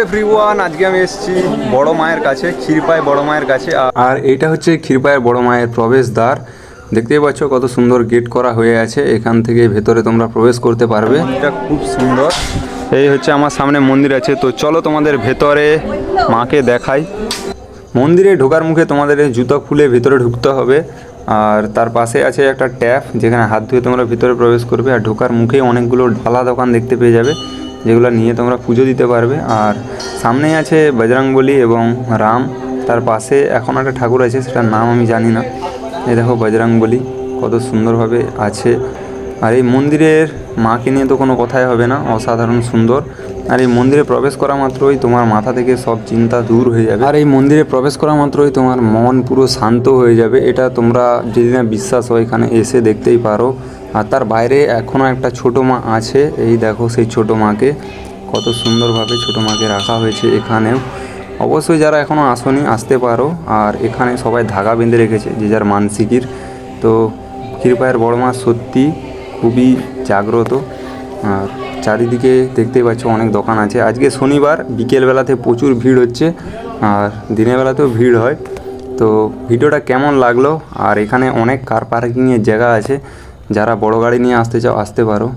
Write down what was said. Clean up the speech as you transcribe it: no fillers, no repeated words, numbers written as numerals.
Everyone, আজকে আমি এসেছি বড় মায়ের কাছে, ক্ষীরপাই বড় মায়ের কাছে। আর এইটা হচ্ছে ক্ষীরপাইয়ের বড় মায়ের প্রবেশদ্বার। দেখতেই পাচ্ছ কত সুন্দর গেট করা হয়ে আছে। এখান থেকে ভেতরে তোমরা প্রবেশ করতে পারবে। এটা খুব সুন্দর। এই হচ্ছে আমার সামনে মন্দির আছে, তো চলো তোমাদের ভেতরে মাকে দেখাই। মন্দিরে ঢোকার মুখে তোমাদের জুতো খুলে ভিতরে ঢুকতে হবে। আর তার পাশে আছে একটা ট্যাপ, যেখানে হাত ধুয়ে তোমরা ভিতরে প্রবেশ করবে। আর ঢোকার মুখেই অনেকগুলো ঢালা দোকান দেখতে পেয়ে যাবে, যেগুলো নিয়ে তোমরা পুজো দিতে পারবে। আর সামনেই আছে বজরংবলী এবং রাম। তার পাশে এখন একটা ঠাকুর আছে, সেটার নাম আমি জানি না। এই দেখো বজরংবলী কত সুন্দরভাবে আছে। আর এই মন্দিরের মাকে নিয়ে তো কোনো কথাই হবে না, অসাধারণ সুন্দর। আর এই মন্দিরে প্রবেশ করা মাত্রই তোমার মাথা থেকে সব চিন্তা দূর হয়ে যাবে। আর এই মন্দিরে প্রবেশ করা মাত্রই তোমার মন পুরো শান্ত হয়ে যাবে। এটা তোমরা যদি না বিশ্বাস হয় এখানে এসে দেখতেই পারো। আর তার বাইরে এখনও একটা ছোটো মা আছে। এই দেখো সেই ছোটো মাকে, কত সুন্দরভাবে ছোটো মাকে রাখা হয়েছে এখানেও। অবশ্যই যারা এখনও আসোনি আসতে পারো। আর এখানে সবাই ধাগা বেঁধে রেখেছে যে যার মানসিকের। তো ক্ষীরপাইয়ের বড় মা সত্যি খুবই জাগ্রত। আর চারিদিকে দেখতেই পাচ্ছ অনেক দোকান আছে। আজকে শনিবার, বিকেলবেলাতে প্রচুর ভিড় হচ্ছে, আর দিনের বেলাতেও ভিড় হয়। তো ভিডিওটা কেমন লাগলো? আর এখানে অনেক কার পার্কিংয়ের জায়গা আছে, যারা বড় গাড়ি নিয়ে আসতে চাও আসতে পারো।